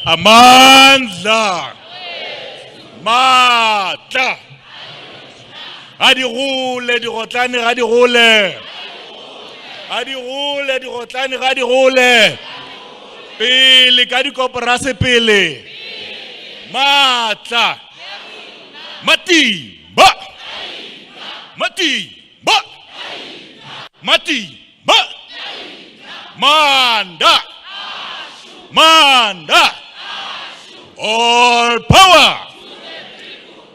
Amandla, Matla, Adirule, Dirotlani, Adirule, Adirule, Dirotlani, Adirule, Pili, Kadikoperase Pili, Matla, Mati, Ba, Mati, Ba, Mati, Ba, Manda, Manda. All power.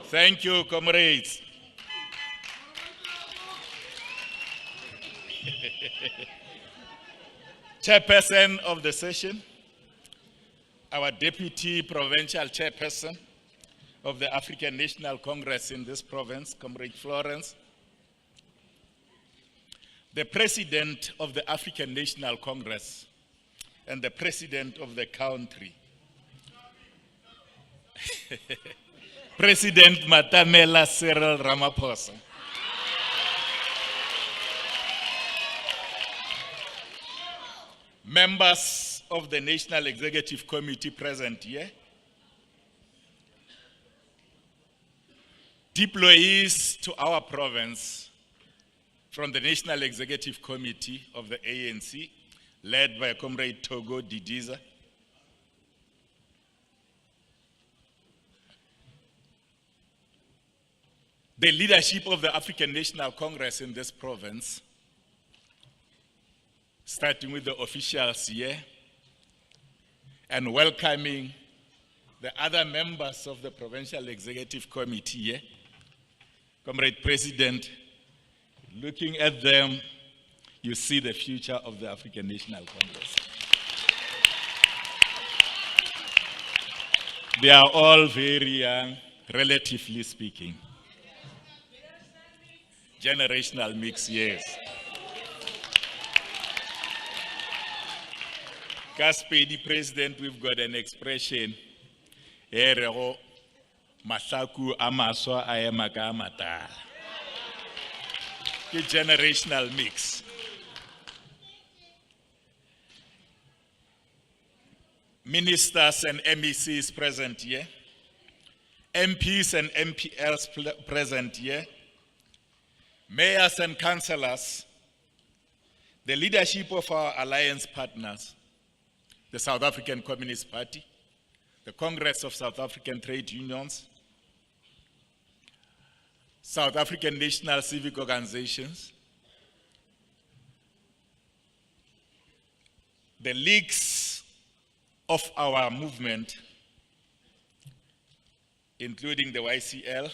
Thank you, comrades. Chairperson of the session, our Deputy Provincial Chairperson of the African National Congress in this province, Comrade Florence, the President of the African National Congress, and the President of the country, President Matamela Cyril Ramaphosa. Members of the National Executive Committee present here, deployees to our province from the National Executive Committee of the ANC, led by Comrade Togo Didiza, the leadership of the African National Congress in this province, starting with the officials here, and welcoming the other members of the Provincial Executive Committee here. Comrade President, looking at them, you see the future of the African National Congress. They are all very young, relatively speaking. Generational mix, yes. Kaspedi President, we've got an expression. Masaku amaswa ayamaka amata. Generational mix. Ministers and MECs present here. MPs and MPLs present here. Mayors and councillors, the leadership of our alliance partners, the South African Communist Party, the Congress of South African Trade Unions, South African National Civic Organizations, the leagues of our movement, including the YCL,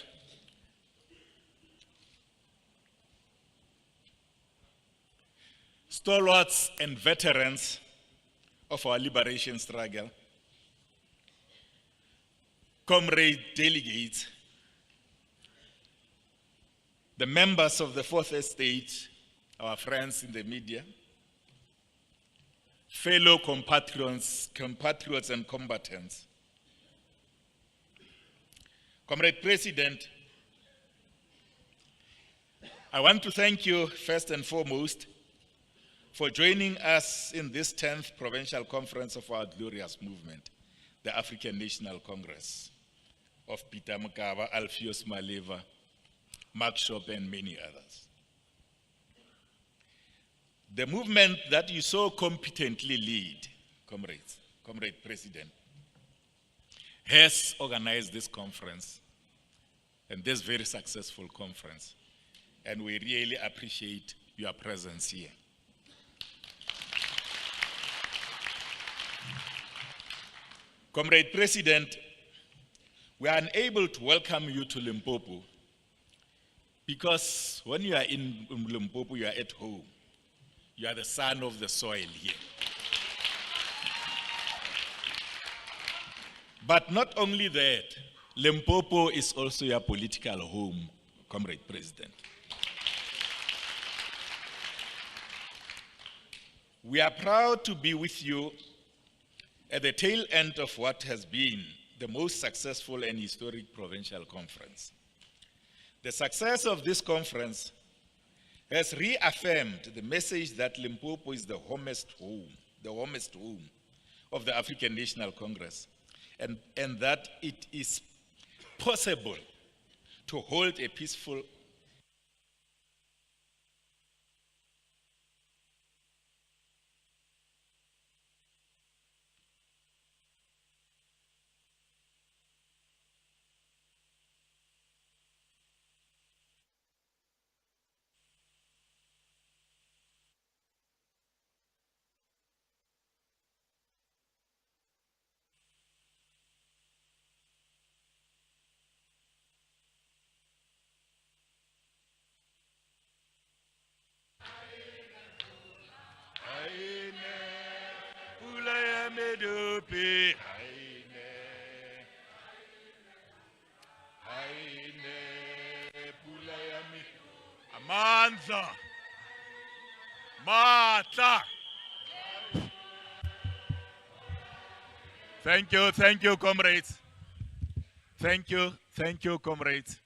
stalwarts and veterans of our liberation struggle, comrade delegates, the members of the Fourth Estate, our friends in the media, fellow compatriots and combatants. Comrade President, I want to thank you first and foremost for joining us in this 10th Provincial Conference of our glorious movement, the African National Congress of Peter Mokaba, Alpheus Maleva, Mark Shop, and many others. The movement that you so competently lead, comrades, Comrade President, has organized this conference, and this very successful conference, and we really appreciate your presence here. Comrade President, we are unable to welcome you to Limpopo because when you are in Limpopo, you are at home. You are the son of the soil here. But not only that, Limpopo is also your political home, Comrade President. We are proud to be with you at the tail end of what has been the most successful and historic provincial conference. The success of this conference has reaffirmed the message that Limpopo is the warmest home of the African National Congress, and that it is possible to hold a peaceful Amanza. Mata. Thank you, comrades. Thank you, comrades.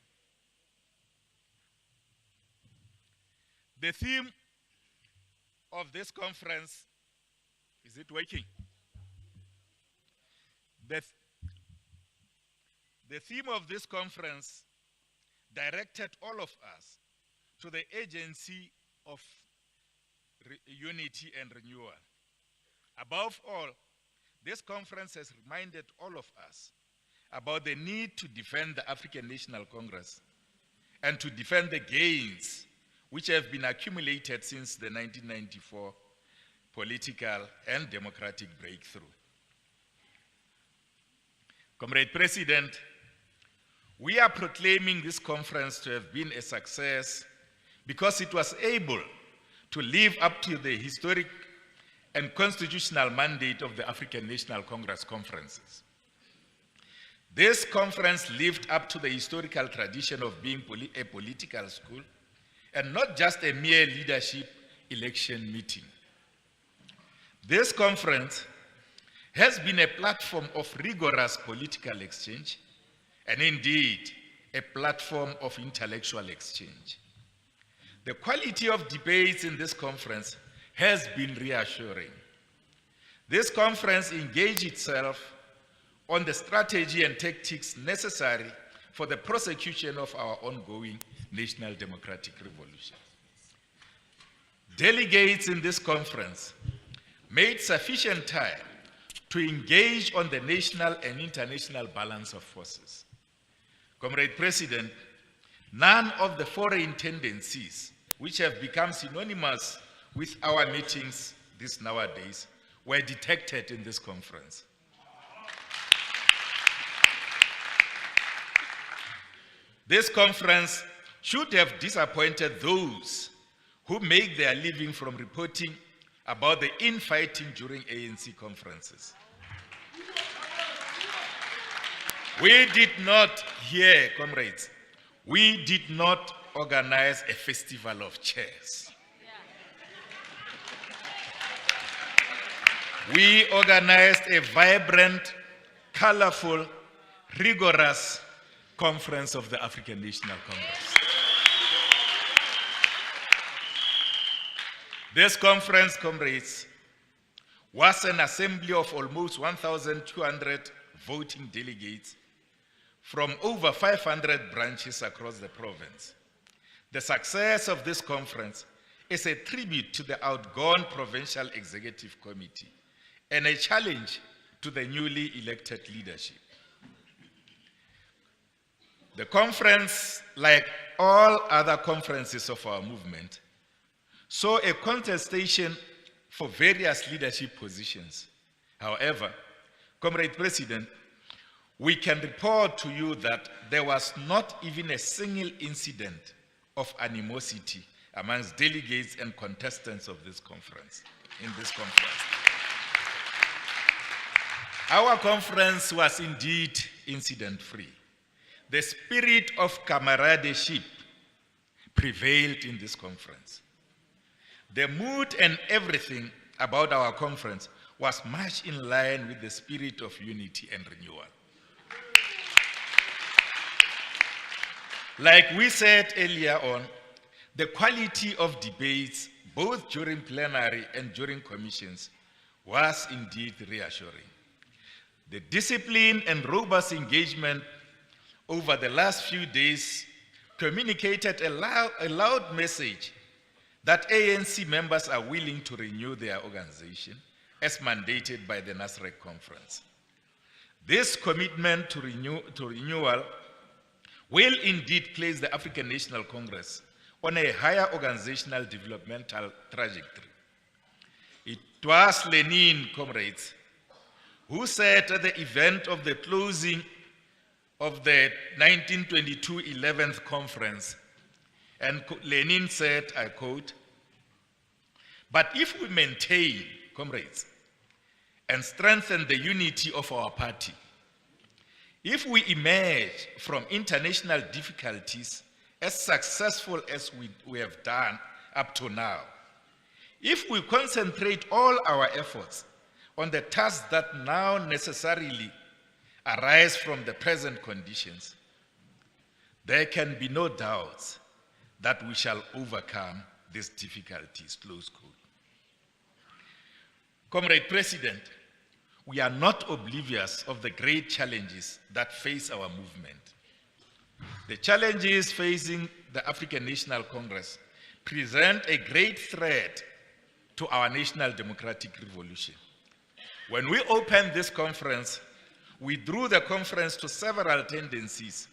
The theme of this conference, is it working? The theme of this conference directed all of us to the agency of unity and renewal. Above all, this conference has reminded all of us about the need to defend the African National Congress and to defend the gains which have been accumulated since the 1994 political and democratic breakthrough. Comrade President, we are proclaiming this conference to have been a success because it was able to live up to the historic and constitutional mandate of the African National Congress conferences. This conference lived up to the historical tradition of being a political school and not just a mere leadership election meeting. This conference has been a platform of rigorous political exchange and indeed a platform of intellectual exchange. The quality of debates in this conference has been reassuring. This conference engaged itself on the strategy and tactics necessary for the prosecution of our ongoing national democratic revolution. Delegates in this conference made sufficient time to engage on the national and international balance of forces. Comrade President, none of the foreign tendencies which have become synonymous with our meetings these nowadays were detected in this conference. This conference should have disappointed those who make their living from reporting about the infighting during ANC conferences. We did not here, comrades, we did not organize a festival of chairs. We organized a vibrant, colorful, rigorous conference of the African National Congress. This conference, comrades, was an assembly of almost 1,200 voting delegates from over 500 branches across the province. The success of this conference is a tribute to the outgone Provincial Executive Committee and a challenge to the newly elected leadership. The conference, like all other conferences of our movement, saw a contestation for various leadership positions. However, Comrade President, we can report to you that there was not even a single incident of animosity amongst delegates and contestants of this conference, in this conference. Our conference was indeed incident-free. The spirit of camaraderie prevailed in this conference. The mood and everything about our conference was much in line with the spirit of unity and renewal. Like we said earlier on, the quality of debates, both during plenary and during commissions, was indeed reassuring. The discipline and robust engagement over the last few days communicated a loud message that ANC members are willing to renew their organization as mandated by the Nasrec Conference. This commitment to renewal will indeed place the African National Congress on a higher organizational developmental trajectory. It was Lenin, comrades, who said at the event of the closing of the 1922 11th conference, and Lenin said, I quote, "But if we maintain, comrades, and strengthen the unity of our party, if we emerge from international difficulties as successful as we have done up to now, if we concentrate all our efforts on the tasks that now necessarily arise from the present conditions, there can be no doubts that we shall overcome these difficulties," close quote. Comrade President, we are not oblivious of the great challenges that face our movement. The challenges facing the African National Congress present a great threat to our national democratic revolution. When we opened this conference, we drew the conference to several tendencies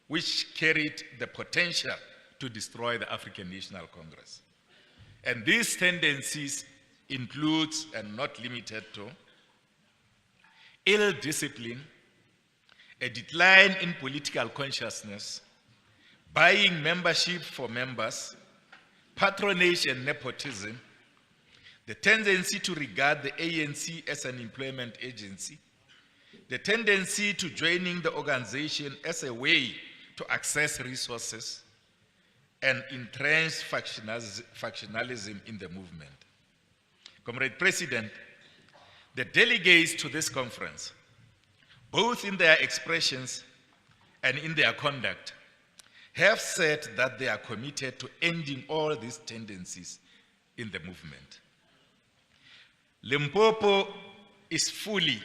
which carried the potential to destroy the African National Congress. And these tendencies include, and not limited to, ill discipline, a decline in political consciousness, buying membership for members, patronage and nepotism, the tendency to regard the ANC as an employment agency, the tendency to joining the organization as a way to access resources, and entrenched factionalism in the movement. Comrade President, the delegates to this conference, both in their expressions and in their conduct, have said that they are committed to ending all these tendencies in the movement. Limpopo is fully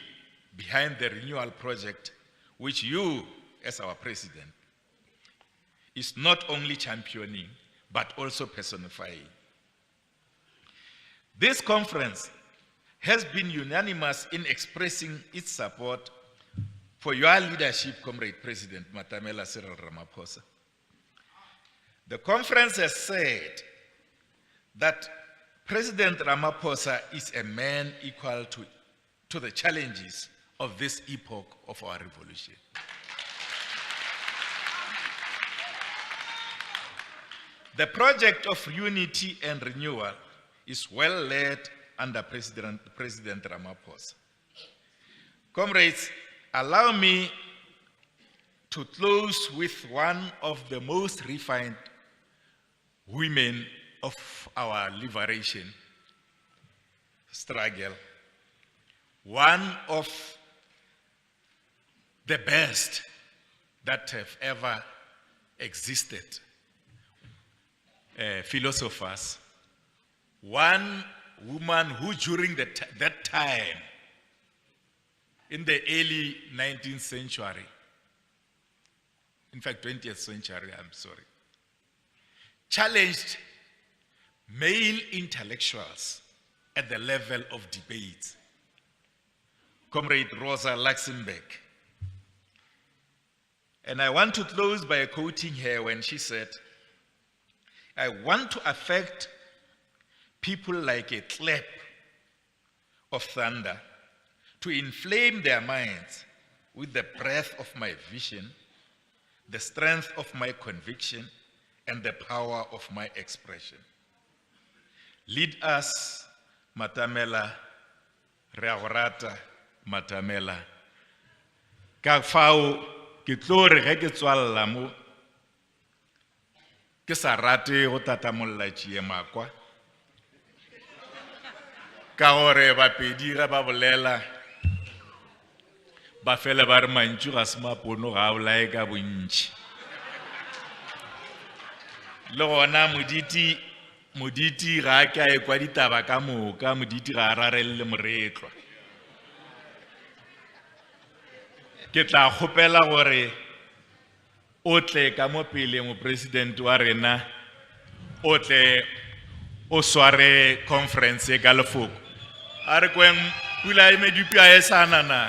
behind the renewal project, which you, as our president, is not only championing, but also personifying. This conference has been unanimous in expressing its support for your leadership, Comrade President Matamela Cyril Ramaphosa. The conference has said that President Ramaphosa is a man equal to the challenges of this epoch of our revolution. The project of unity and renewal is well led under President Ramaphosa. Comrades, allow me to close with one of the most refined women of our liberation struggle, one of the best that have ever existed, philosophers, one woman who during that time, in the early 19th century, in fact 20th century, I'm sorry, challenged male intellectuals at the level of debate. Comrade Rosa Luxemburg. And I want to close by quoting her when she said, "I want to affect people like a clap of thunder, to inflame their minds with the breadth of my vision, the strength of my conviction, and the power of my expression. Lead us, Matamela, Reagorata, Matamela. Ka fao ke tlo re ge ke tswalla mo ke sa rate go tatamolla tšie makwa ka gore bapedi ge ba bolela ba fele ba re mantšu ga se mapono ga a bolae ka bontši le gona moditi ga a ke a ekwa ditaba ka moka moditi ga a rarelle moretlwa ke tla kgopela gore o tle ka mo pele mopresidente wa rena o tle o sware conference ka lefoko a re kweng pula e medupi a e sanana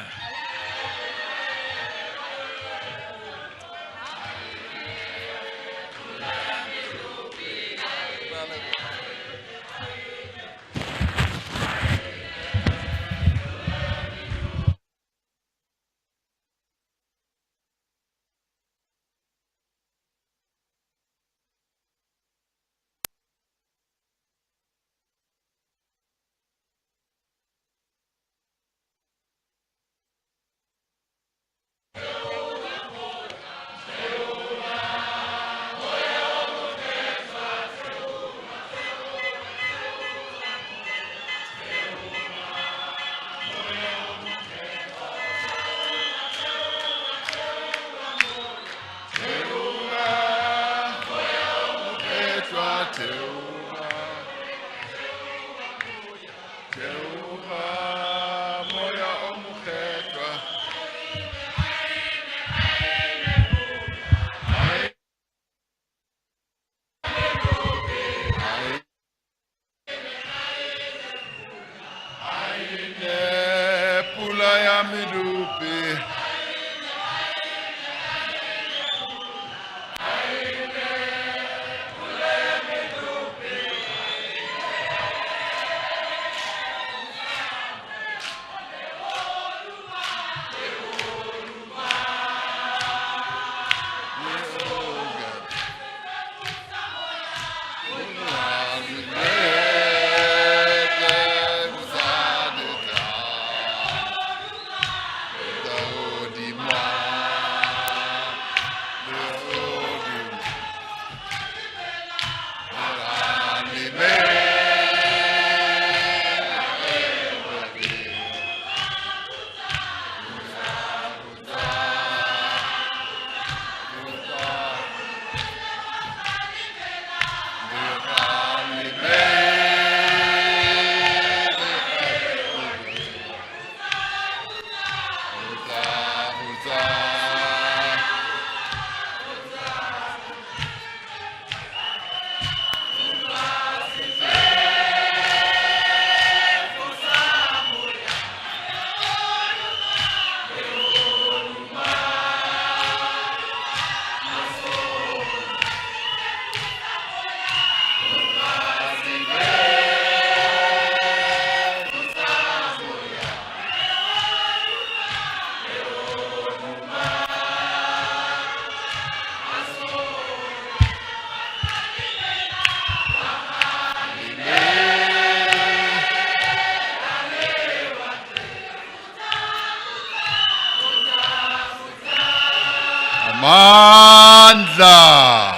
Amandla!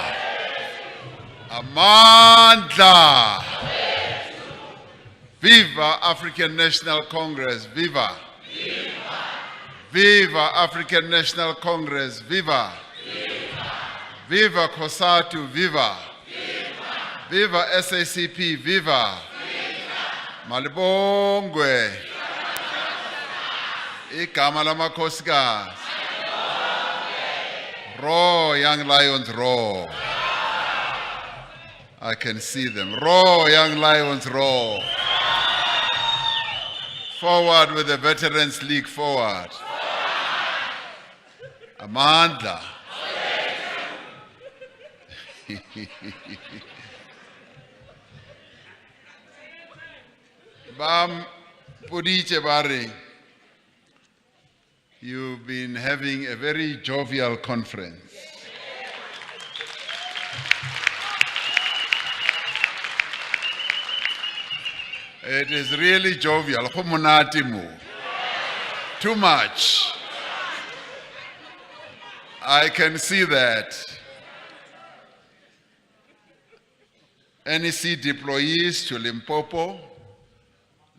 Amandla! Viva African National Congress, viva! Viva! Viva African National Congress, viva! Viva! Viva COSATU, viva! Viva! Viva SACP, viva! Viva! Malibongwe! Igama lamakhosikazi. Roar, young lions, roar. I can see them. Roar, young lions, roar. Forward with the Veterans League, forward. Amandla. Bam Pudiche Bari. You've been having a very jovial conference. It is really jovial. Go monate mo. Too much. I can see that. NEC deployees to Limpopo,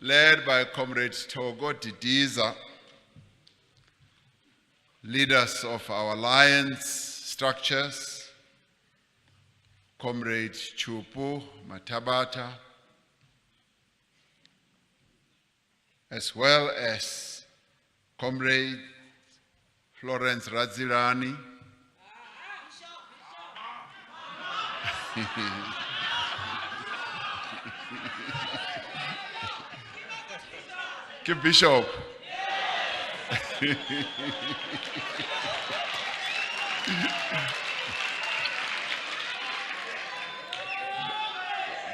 led by Comrade Togo Didiza, leaders of our alliance structures, Comrade Chupu Matabata, as well as Comrade Florence Radzirani, Bishop.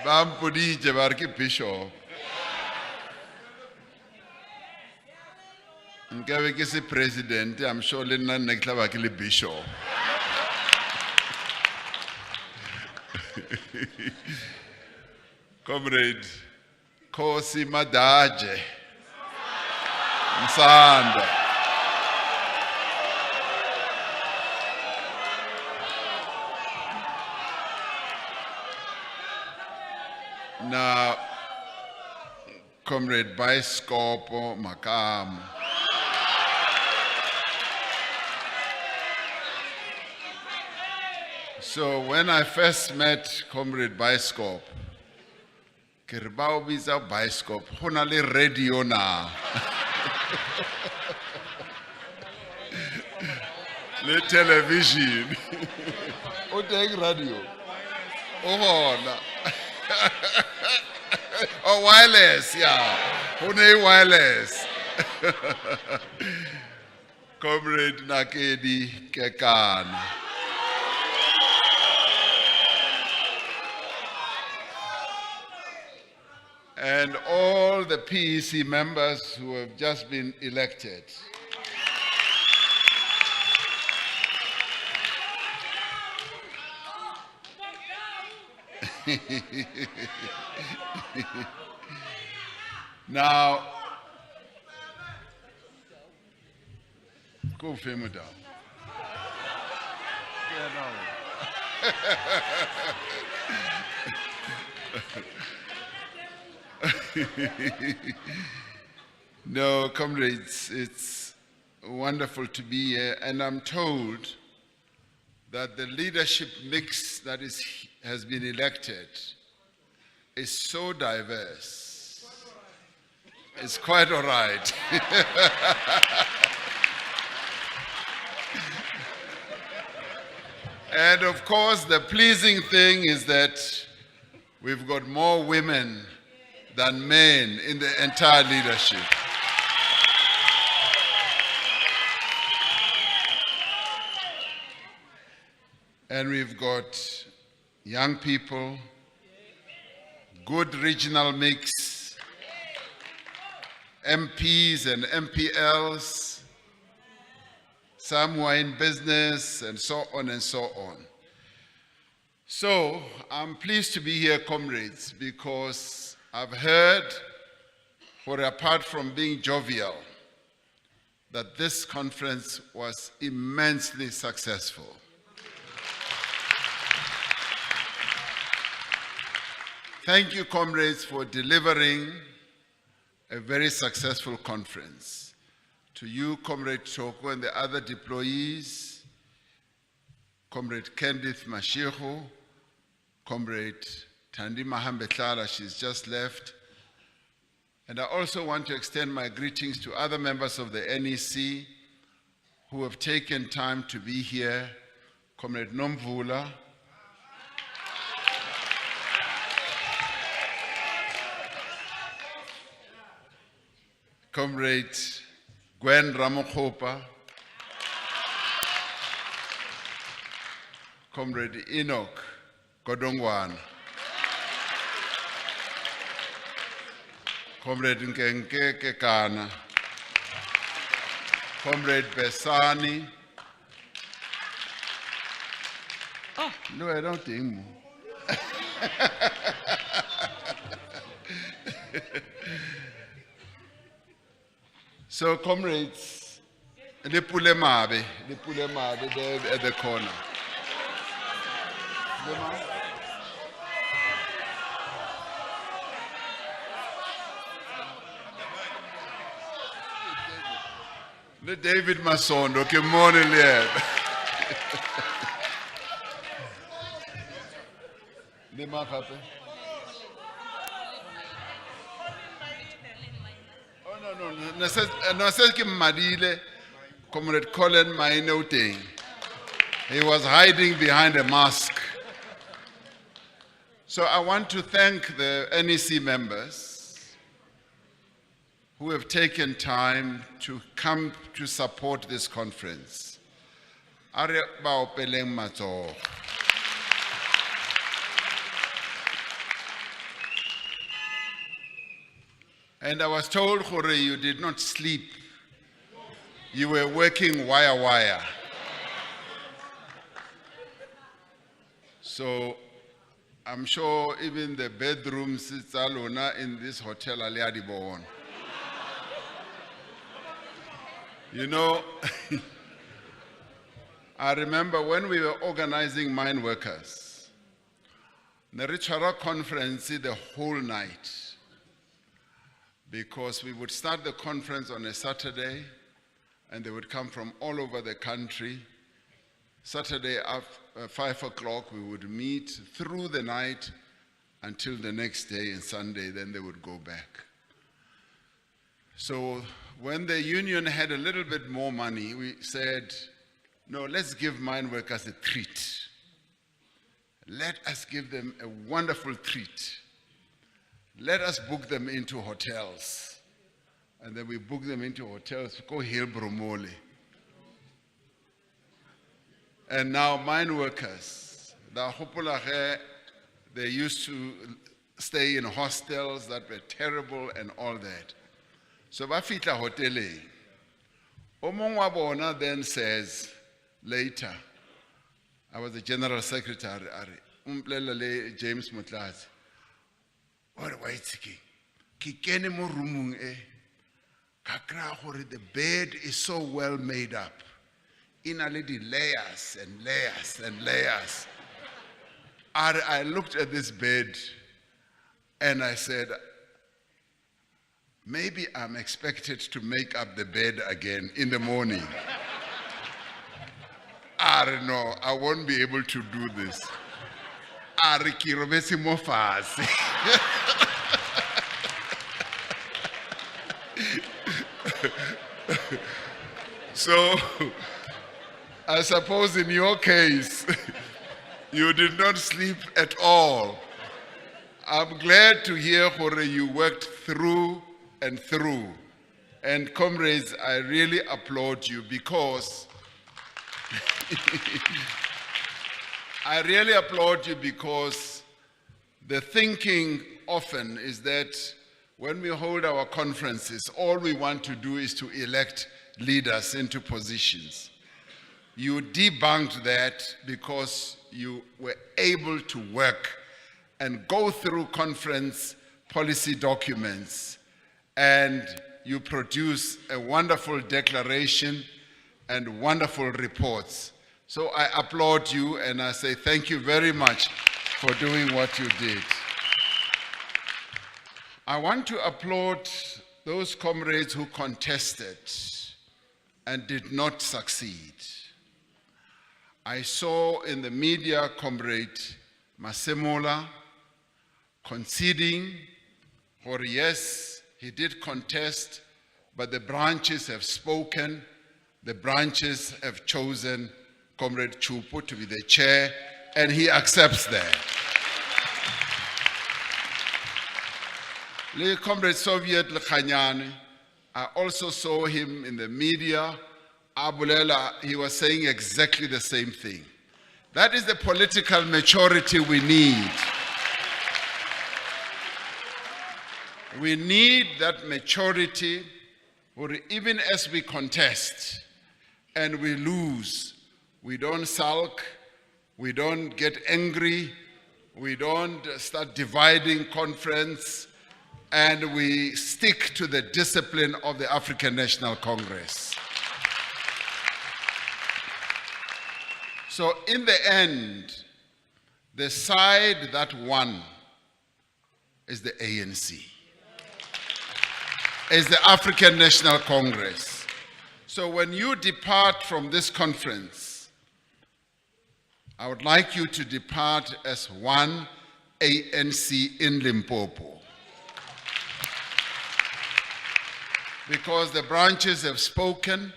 Bampudi Jabarki Bishop. Nkabekisi president, I'm sure Lena Neklabakili Bishop. Comrade Kosi Madaje. Msanda. Now, Comrade Bioscopo Makam. So when I first met Comrade Bioscope, Kirbao biza Bioscope, honali radio na. Le television. O take radio. Oh, no. Oh, wireless, yeah. Hone wireless. Comrade Nakedi Kekana. And all the PEC members who have just been elected. Now, go film it down. No, comrades, it's wonderful to be here, and I'm told that the leadership mix that has been elected is so diverse. It's quite all right. And of course, the pleasing thing is that we've got more women than men in the entire leadership. And we've got young people, good regional mix, MPs and MPLs, some who are in business, and so on and so on. So I'm pleased to be here, comrades, because I've heard, for apart from being jovial, that this conference was immensely successful. Thank you, comrades, for delivering a very successful conference. To you, Comrade Choko, and the other deployees, Comrade Kendith Mashiho, Comrade Tandi Mahambetlara, she's just left. And I also want to extend my greetings to other members of the NEC who have taken time to be here. Comrade Nomvula, Comrade Gwen Ramokhopa, Comrade Enoch Godongwana, Comrade Nkenke Kekana, Comrade Besani. Oh, no, I don't think. So, comrades, the Pulemabe there at the corner. The David Masondo, good morning, Liam. The Makape. Oh, no. No, says Madile, Comrade Colin Mainoting. He was hiding behind a mask. So I want to thank the NEC members who have taken time to come to support this conference. Are baopeleng matsogo. And I was told, Hore, you did not sleep. You were working wire. So I'm sure even the bedrooms in this hotel are liadibon. You know, I remember when we were organizing mine workers, the Richara conference the whole night, because we would start the conference on a Saturday and they would come from all over the country. Saturday at 5 o'clock we would meet through the night until the next day, and Sunday then they would go back. So when the union had a little bit more money, we said, no, let's give mine workers a treat. Let us give them a wonderful treat. Let us book them into hotels. And then we book them into hotels, go Hill Bromole. And now mine workers, they used to stay in hostels that were terrible and all that. So bafitla hotele. Omong wa bona then says later, I was the general secretary, James Mutlazi. What why it's ki kene mo roomung e. Kakra hore the bed is so well made up. In a lady layers and layers and layers. I looked at this bed and I said, maybe I'm expected to make up the bed again in the morning. I don't know, I won't be able to do this. So, I suppose in your case, you did not sleep at all. I'm glad to hear, Hore, you worked through and through. And comrades, I really applaud you because the thinking often is that when we hold our conferences, all we want to do is to elect leaders into positions. You debunked that because you were able to work and go through conference policy documents, and you produce a wonderful declaration and wonderful reports. So I applaud you and I say thank you very much for doing what you did. I want to applaud those comrades who contested and did not succeed. I saw in the media Comrade Masemola conceding, or yes, he did contest, but the branches have spoken. The branches have chosen Comrade Chupo to be the chair, and he accepts that. Le Comrade Soviet Lekhanyane, I also saw him in the media. Abulela, he was saying exactly the same thing. That is the political maturity we need. We need that maturity For even as we contest and we lose, we don't sulk, we don't get angry, we don't start dividing conference, and we stick to the discipline of the African National Congress. So in the end, the side that won is the ANC, is the African National Congress. So when you depart from this conference, I would like you to depart as one ANC in Limpopo. Because the branches have spoken,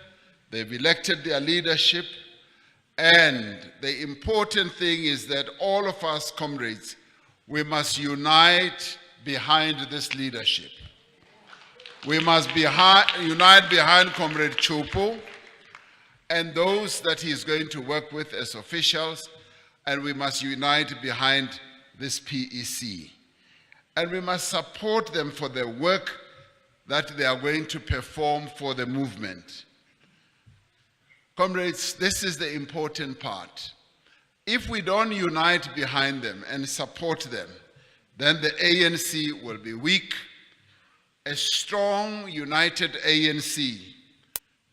they've elected their leadership, and the important thing is that all of us, comrades, we must unite behind this leadership. We must unite behind Comrade Chopo and those that he is going to work with as officials, and we must unite behind this PEC. And we must support them for the work that they are going to perform for the movement. Comrades, this is the important part. If we don't unite behind them and support them, then the ANC will be weak. A strong, united ANC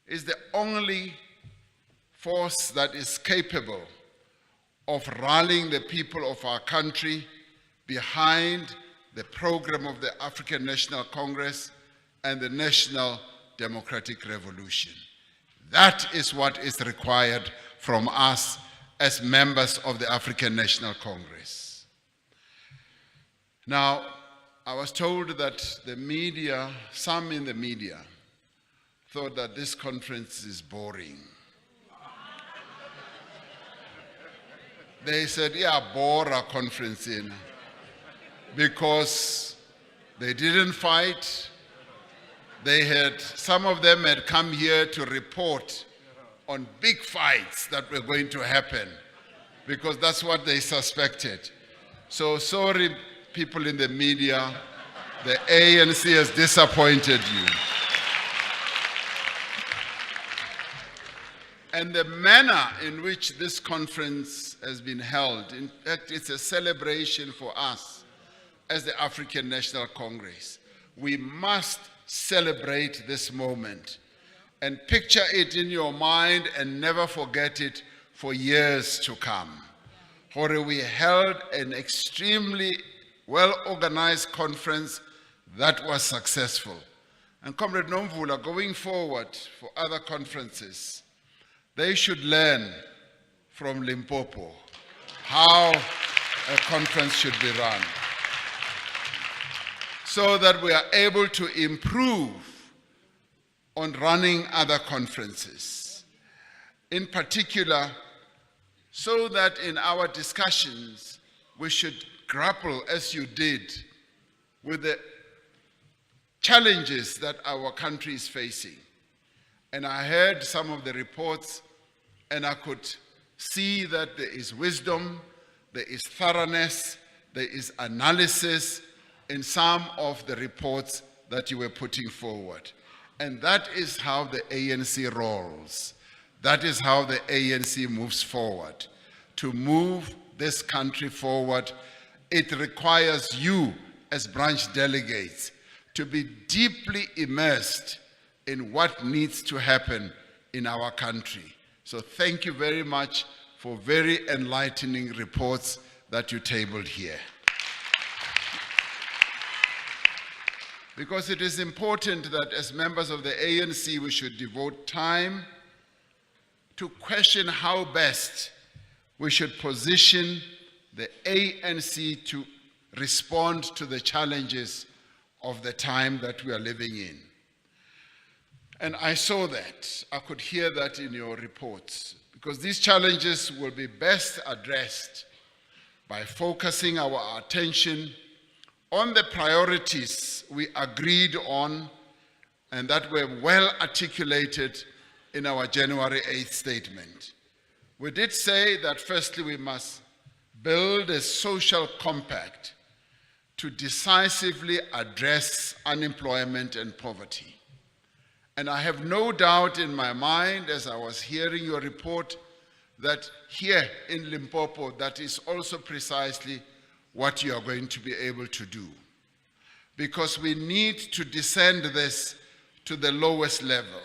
is the only force that is capable of rallying the people of our country behind the program of the African National Congress and the National Democratic Revolution. That is what is required from us as members of the African National Congress. Now, I was told that the media, some in the media, thought that this conference is boring. They said, yeah, bore a conference in, because they didn't fight. Some of them had come here to report on big fights that were going to happen, because that's what they suspected. So sorry, people in the media, the ANC has disappointed you. And the manner in which this conference has been held, in fact, it's a celebration for us as the African National Congress. We must celebrate this moment and picture it in your mind and never forget it for years to come. For we held an extremely well-organized conference that was successful. And Comrade Nomvula, going forward for other conferences, they should learn from Limpopo how a conference should be run, so that we are able to improve on running other conferences. In particular, so that in our discussions, we should grapple, as you did, with the challenges that our country is facing. And I heard some of the reports, and I could see that there is wisdom, there is thoroughness, there is analysis in some of the reports that you were putting forward. And that is how the ANC rolls. That is how the ANC moves forward. To move this country forward, it requires you as branch delegates to be deeply immersed in what needs to happen in our country. So thank you very much for very enlightening reports that you tabled here. Because it is important that as members of the ANC, we should devote time to question how best we should position the ANC to respond to the challenges of the time that we are living in. And I saw that, I could hear that in your reports, because these challenges will be best addressed by focusing our attention on the priorities we agreed on and that were well articulated in our January 8th statement. We did say that firstly we must build a social compact to decisively address unemployment and poverty. And I have no doubt in my mind, as I was hearing your report, that here in Limpopo, that is also precisely what you are going to be able to do. Because we need to descend this to the lowest level.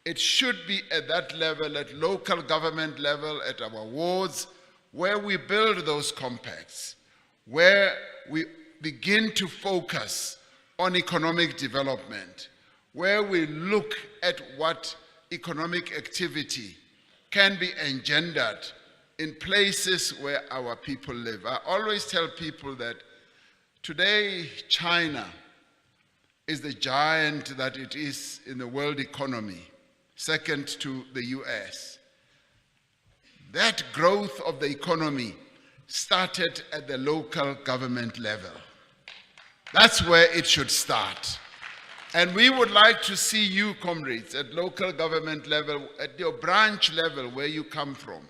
It should be at that level, at local government level, at our wards, where we build those compacts, where we begin to focus on economic development, where we look at what economic activity can be engendered in places where our people live. I always tell people that today China is the giant that it is in the world economy, second to the US. That growth of the economy started at the local government level. That's where it should start. And we would like to see you, comrades, at local government level, at your branch level where you come from,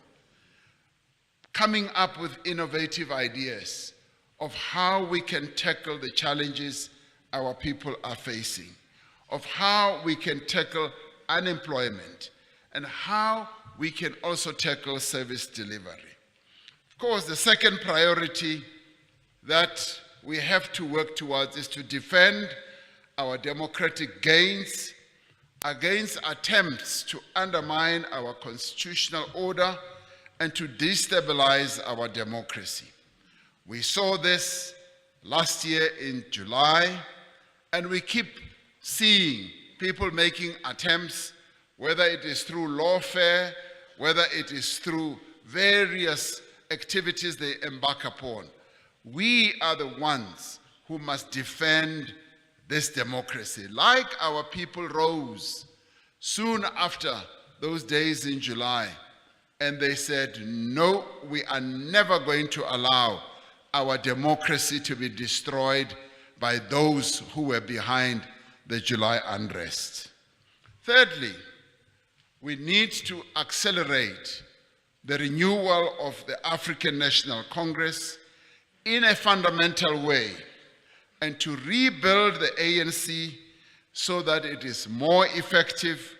coming up with innovative ideas of how we can tackle the challenges our people are facing, of how we can tackle unemployment, and how we can also tackle service delivery. Of course, the second priority that we have to work towards is to defend our democratic gains against attempts to undermine our constitutional order and to destabilize our democracy. We saw this last year in July, and we keep seeing people making attempts, whether it is through lawfare, whether it is through various activities they embark upon. We are the ones who must defend this democracy. Like our people rose soon after those days in July, and they said, no, we are never going to allow our democracy to be destroyed by those who were behind the July unrest. Thirdly, we need to accelerate the renewal of the African National Congress in a fundamental way and to rebuild the ANC so that it is more effective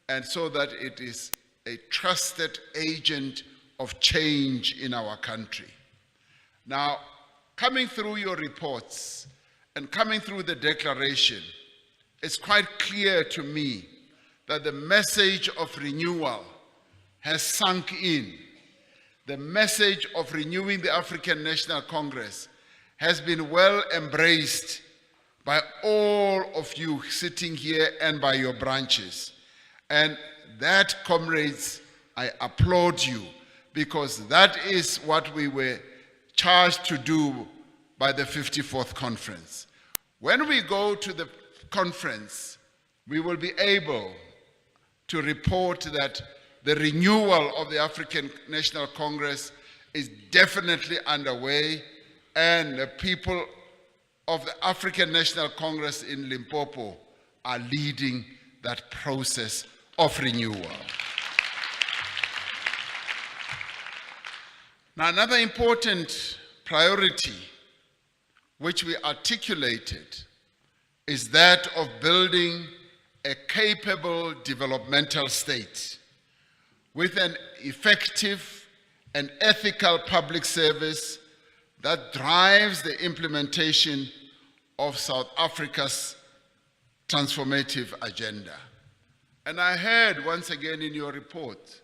and so that it is a trusted agent of change in our country. Now, coming through your reports and coming through the declaration, it's quite clear to me that the message of renewal has sunk in. The message of renewing the African National Congress has been well embraced by all of you sitting here and by your branches. And that, comrades, I applaud you, because that is what we were charged to do by the 54th conference. When we go to the conference, we will be able to report that the renewal of the African National Congress is definitely underway, and the people of the African National Congress in Limpopo are leading that process of renewal. Now, another important priority which we articulated is that of building a capable developmental state with an effective and ethical public service that drives the implementation of South Africa's transformative agenda. And I heard once again in your report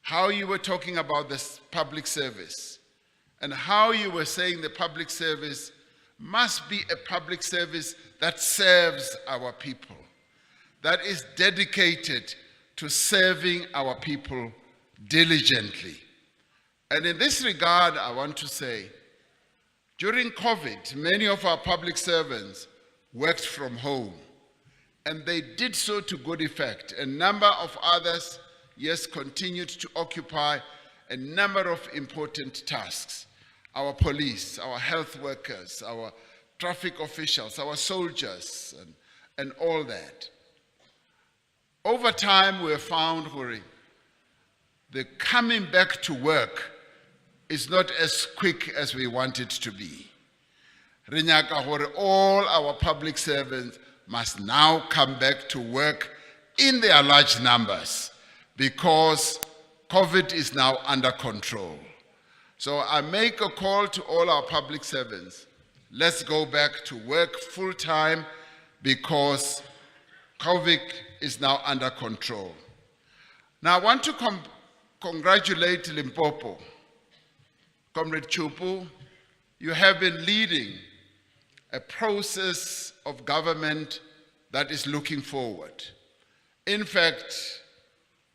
how you were talking about this public service and how you were saying the public service must be a public service that serves our people, that is dedicated to serving our people diligently. And in this regard, I want to say, during COVID, many of our public servants worked from home, and they did so to good effect. A number of others, yes, continued to occupy a number of important tasks. Our police, our health workers, our traffic officials, our soldiers, and all that. Over time, we have found the coming back to work is not as quick as we want it to be. Re nyaka hore all our public servants must now come back to work in their large numbers because COVID is now under control. So I make a call to all our public servants. Let's go back to work full time because COVID is now under control. Now I want to congratulate Limpopo. Comrade Chupu, you have been leading a process of government that is looking forward. In fact,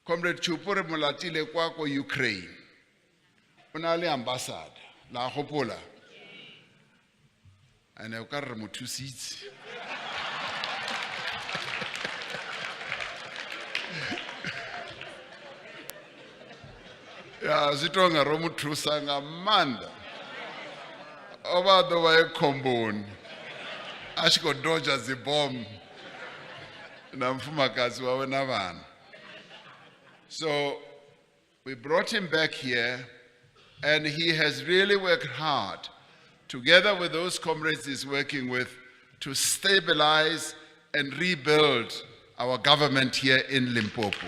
Comrade Chupu re molatile kwa ko Ukraine. Una le ambassador la hopola. And I ka re mo thusitse. Ya zitonga ro mo thusa nga manda. Oba do wa ekomboni. Ashiko doja zibom. Na mfumakazi wawe na vana. So we brought him back here and he has really worked hard together with those comrades he's working with to stabilize and rebuild our government here in Limpopo.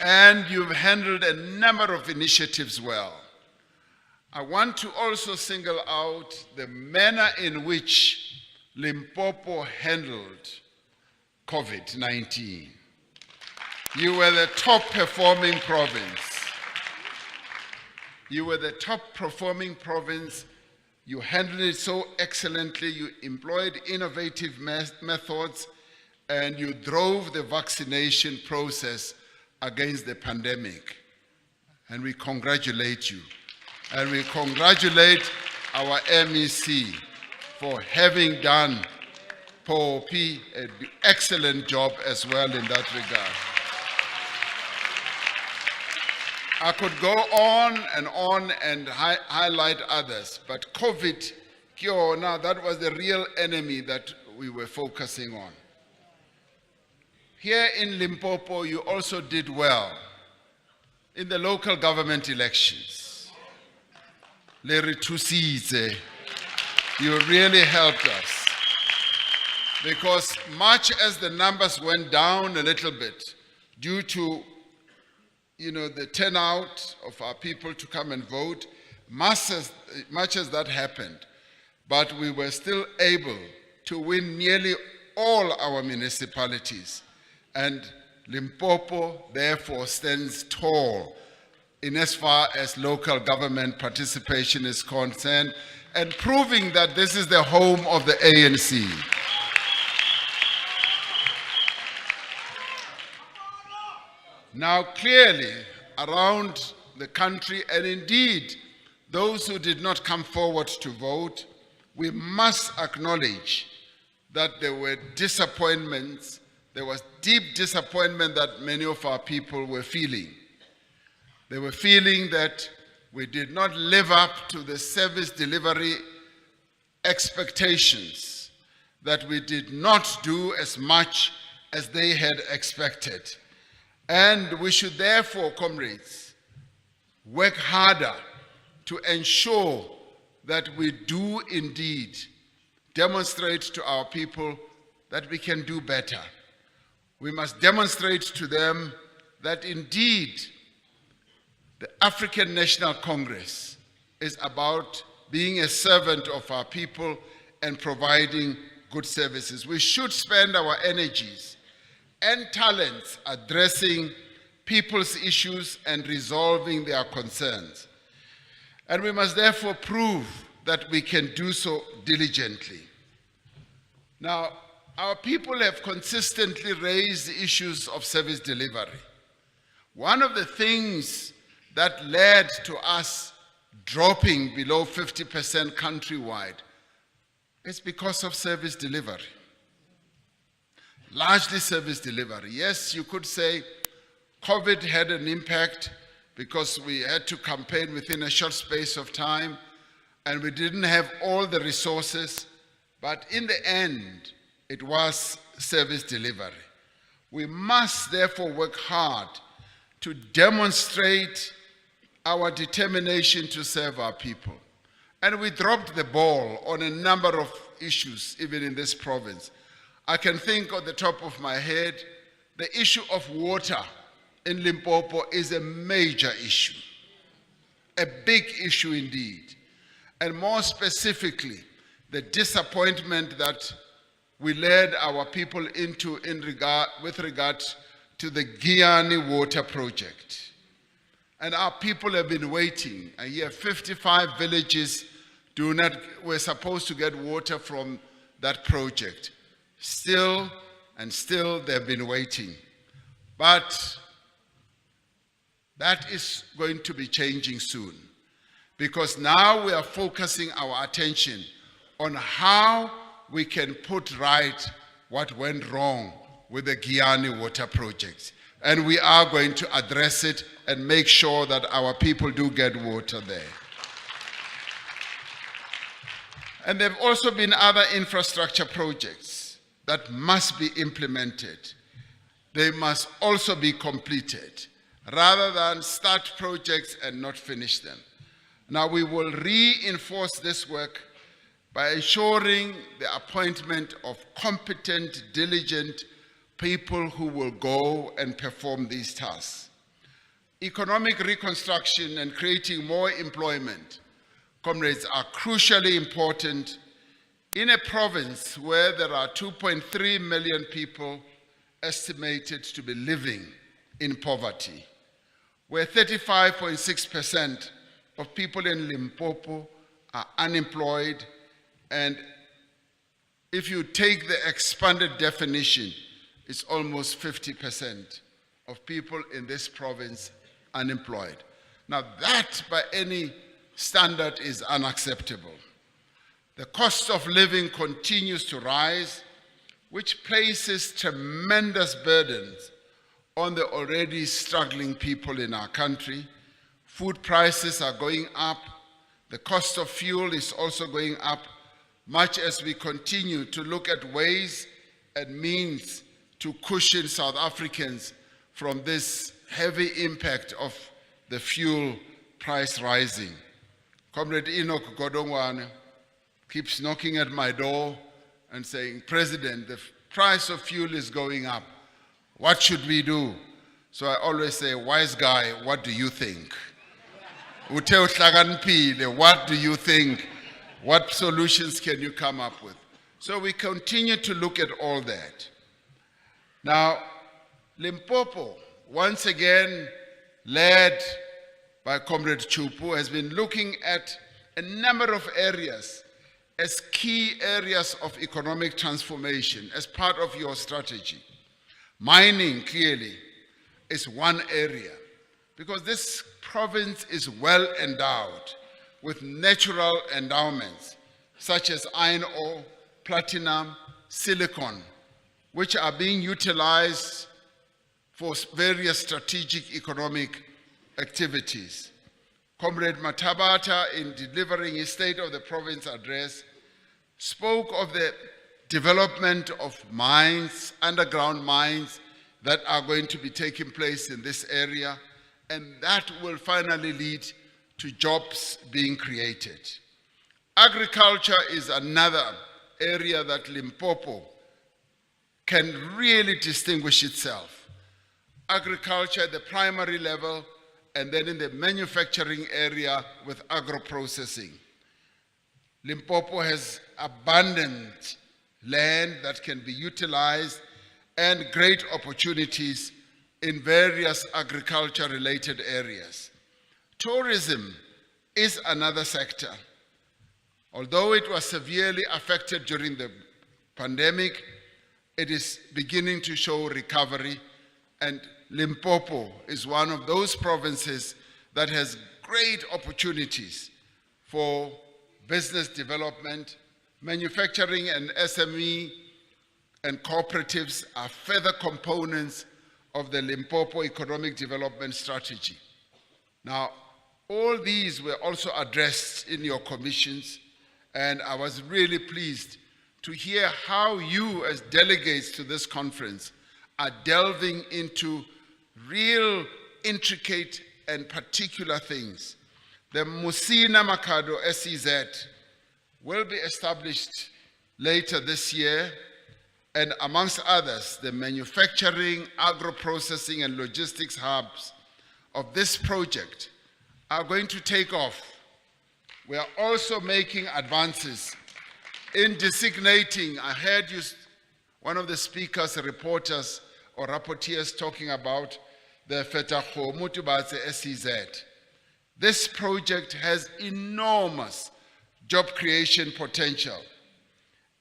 And you've handled a number of initiatives well. I want to also single out the manner in which Limpopo handled COVID-19. You were the top performing province. You were the top performing province. You handled it so excellently. You employed innovative methods and you drove the vaccination process against the pandemic. And we congratulate you. And we congratulate our MEC for having done POP an excellent job as well in that regard. I could go on and highlight others, but COVID, now that was the real enemy that we were focusing on. Here in Limpopo, you also did well in the local government elections. Leri Tusitse, you really helped us. Because much as the numbers went down a little bit due to the turnout of our people to come and vote, much as that happened, but we were still able to win nearly all our municipalities. And Limpopo, therefore, stands tall in as far as local government participation is concerned, and proving that this is the home of the ANC. Now, clearly, around the country, and indeed those who did not come forward to vote, we must acknowledge that there were disappointments. There was deep disappointment that many of our people were feeling. They were feeling that we did not live up to the service delivery expectations, that we did not do as much as they had expected. And we should therefore, comrades, work harder to ensure that we do indeed demonstrate to our people that we can do better. We must demonstrate to them that indeed the African National Congress is about being a servant of our people and providing good services. We should spend our energies and talents addressing people's issues and resolving their concerns. And we must therefore prove that we can do so diligently. Now, our people have consistently raised the issues of service delivery. One of the things that led to us dropping below 50% countrywide is because of service delivery. Largely service delivery. Yes, you could say COVID had an impact because we had to campaign within a short space of time and we didn't have all the resources, but in the end, it was service delivery. We must therefore work hard to demonstrate our determination to serve our people. And we dropped the ball on a number of issues, even in this province. I can think on the top of my head, the issue of water in Limpopo is a major issue, a big issue indeed. And more specifically, the disappointment that we led our people into with regard to the Giyani water project. And our people have been waiting. I hear 55 villages were supposed to get water from that project. Still they've been waiting. But that is going to be changing soon, because now we are focusing our attention on how we can put right what went wrong with the Giyani water project. And we are going to address it and make sure that our people do get water there. And there have also been other infrastructure projects that must be implemented. They must also be completed, rather than start projects and not finish them. Now, we will reinforce this work by ensuring the appointment of competent, diligent people who will go and perform these tasks. Economic reconstruction and creating more employment, comrades, are crucially important in a province where there are 2.3 million people estimated to be living in poverty, where 35.6% of people in Limpopo are unemployed, and if you take the expanded definition, it's almost 50% of people in this province unemployed. Now that, by any standard, is unacceptable. The cost of living continues to rise, which places tremendous burdens on the already struggling people in our country. Food prices are going up. The cost of fuel is also going up, much as we continue to look at ways and means to cushion South Africans from this heavy impact of the fuel price rising. Comrade Enoch Godongwana keeps knocking at my door and saying, "President, the price of fuel is going up. What should we do?" So I always say, "Wise guy, what do you think? Uthe uhlakanipile, what do you think? What solutions can you come up with?" So we continue to look at all that. Now, Limpopo, once again led by Comrade Chupu, has been looking at a number of areas as key areas of economic transformation as part of your strategy. Mining, clearly, is one area, because this province is well endowed with natural endowments such as iron ore, platinum, silicon, which are being utilized for various strategic economic activities. Comrade Matabata, in delivering his State of the Province address, spoke of the development of mines, underground mines, that are going to be taking place in this area, and that will finally lead to jobs being created. Agriculture is another area that Limpopo can really distinguish itself. Agriculture at the primary level, and then in the manufacturing area with agro-processing. Limpopo has abundant land that can be utilized and great opportunities in various agriculture-related areas. Tourism is another sector. Although it was severely affected during the pandemic, it is beginning to show recovery, and Limpopo is one of those provinces that has great opportunities for business development. Manufacturing and SME and cooperatives are further components of the Limpopo economic development strategy. Now, all these were also addressed in your commissions, and I was really pleased to hear how you, as delegates to this conference, are delving into real intricate and particular things The Musina Makado SEZ will be established later this year, and amongst others, the manufacturing, agro-processing, and logistics hubs of this project are going to take off. We are also making advances in designating, I heard you, one of the speakers, reporters, or rapporteurs talking about the Fetaho Mutubatse SEZ. This project has enormous job creation potential,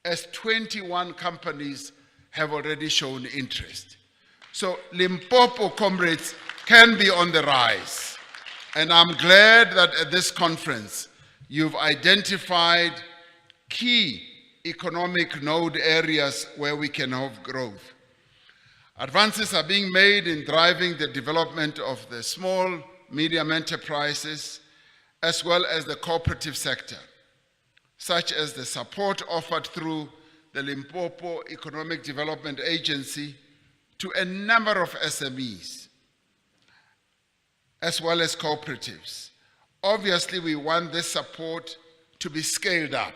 as 21 companies have already shown interest. So Limpopo, comrades, can be on the rise. And I'm glad that at this conference, you've identified key economic node areas where we can have growth. Advances are being made in driving the development of the small, medium enterprises, as well as the cooperative sector, such as the support offered through the Limpopo Economic Development Agency to a number of SMEs, as well as cooperatives. Obviously, we want this support to be scaled up.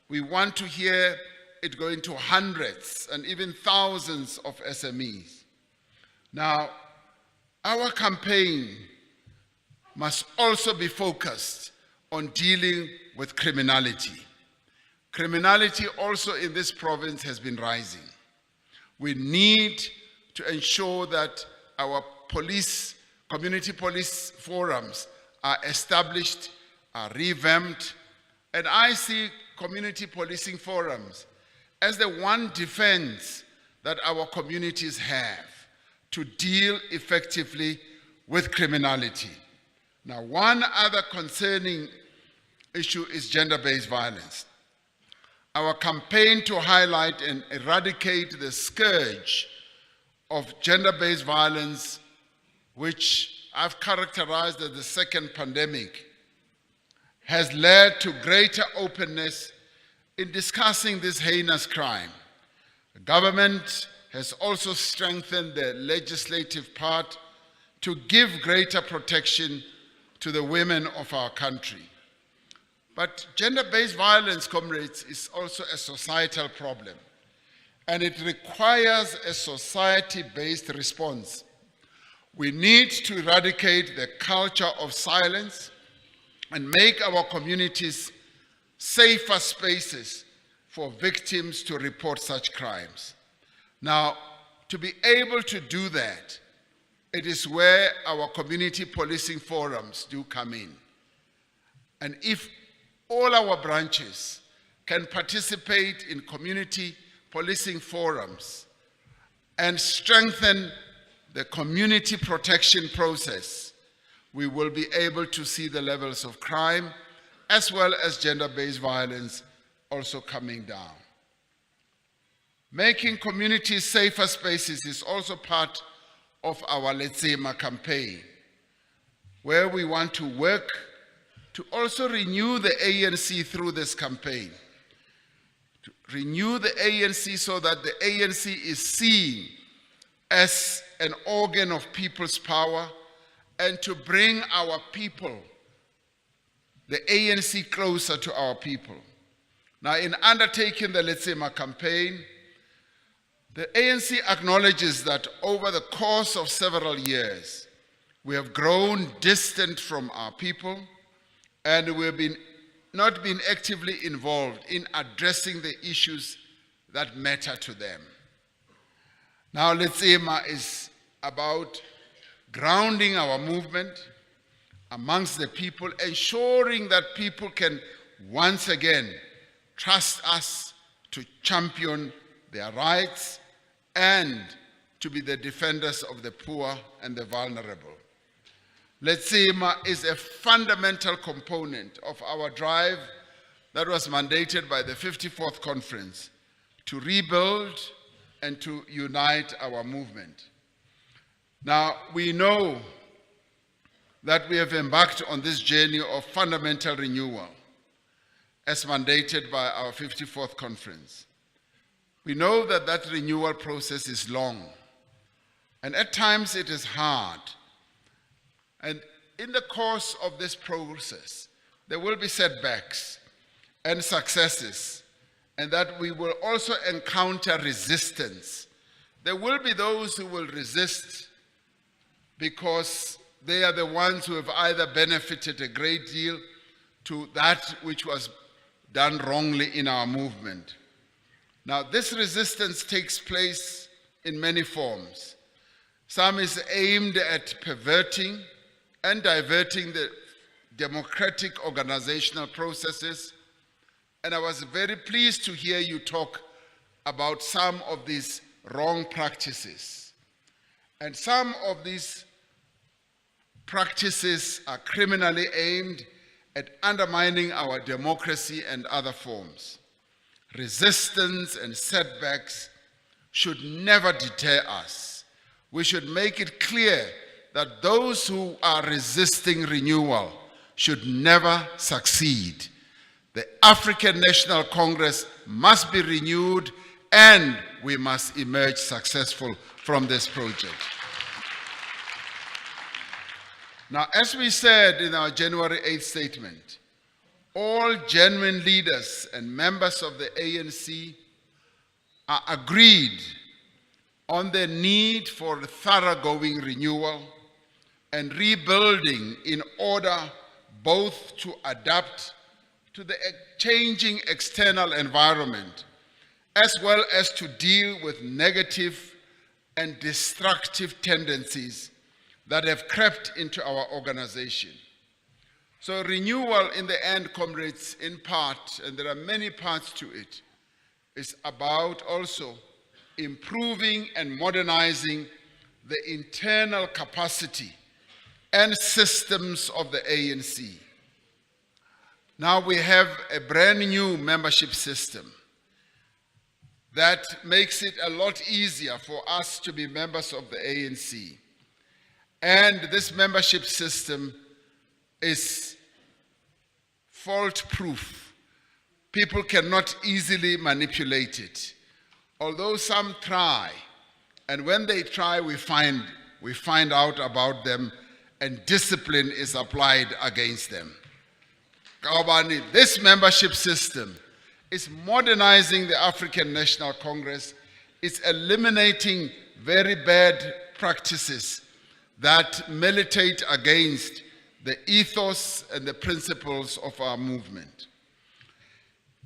We want to hear it going to hundreds and even thousands of SMEs. Now, our campaign must also be focused on dealing with criminality. Criminality also in this province has been rising. We need to ensure that our police, community police forums are established, are revamped, and I see community policing forums as the one defense that our communities have to deal effectively with criminality. Now, one other concerning issue is gender-based violence. Our campaign to highlight and eradicate the scourge of gender-based violence, which I've characterized as the second pandemic, has led to greater openness in discussing this heinous crime. The government has also strengthened the legislative part to give greater protection to the women of our country. But gender-based violence, comrades, is also a societal problem, and it requires a society-based response. We need to eradicate the culture of silence and make our communities safer spaces for victims to report such crimes. Now, to be able to do that, it is where our community policing forums do come in. And if all our branches can participate in community policing forums and strengthen the community protection process, we will be able to see the levels of crime as well as gender-based violence also coming down. Making communities safer spaces is also part of our Letsema campaign, where we want to work to also renew the ANC through this campaign. To renew the ANC so that the ANC is seen as an organ of people's power, and to bring our people, the ANC, closer to our people. Now, in undertaking the Letsema campaign, the ANC acknowledges that over the course of several years, we have grown distant from our people, and we have not been actively involved in addressing the issues that matter to them. Now, Letsema is about grounding our movement amongst the people, ensuring that people can once again trust us to champion their rights and to be the defenders of the poor and the vulnerable. Letsema is a fundamental component of our drive that was mandated by the 54th Conference to rebuild and to unite our movement. Now, we know that we have embarked on this journey of fundamental renewal as mandated by our 54th Conference. We know that that renewal process is long, and at times it is hard. And in the course of this process, there will be setbacks and successes, and that we will also encounter resistance. There will be those who will resist because they are the ones who have either benefited a great deal to that which was done wrongly in our movement. Now, this resistance takes place in many forms. Some is aimed at perverting and diverting the democratic organizational processes. And I was very pleased to hear you talk about some of these wrong practices. And some of these practices are criminally aimed at undermining our democracy and other forms. Resistance and setbacks should never deter us. We should make it clear that those who are resisting renewal should never succeed. The African National Congress must be renewed, and we must emerge successful from this project. Now, as we said in our January 8th statement, all genuine leaders and members of the ANC are agreed on the need for thoroughgoing renewal and rebuilding in order both to adapt to the changing external environment, as well as to deal with negative and destructive tendencies that have crept into our organization. So renewal in the end, comrades, in part, and there are many parts to it, is about also improving and modernizing the internal capacity and systems of the ANC. Now we have a brand new membership system that makes it a lot easier for us to be members of the ANC. And this membership system is fault-proof. People cannot easily manipulate it. Although some try, and when they try, we find out about them, and discipline is applied against them. This membership system is modernizing the African National Congress. It's eliminating very bad practices that militate against the ethos and the principles of our movement.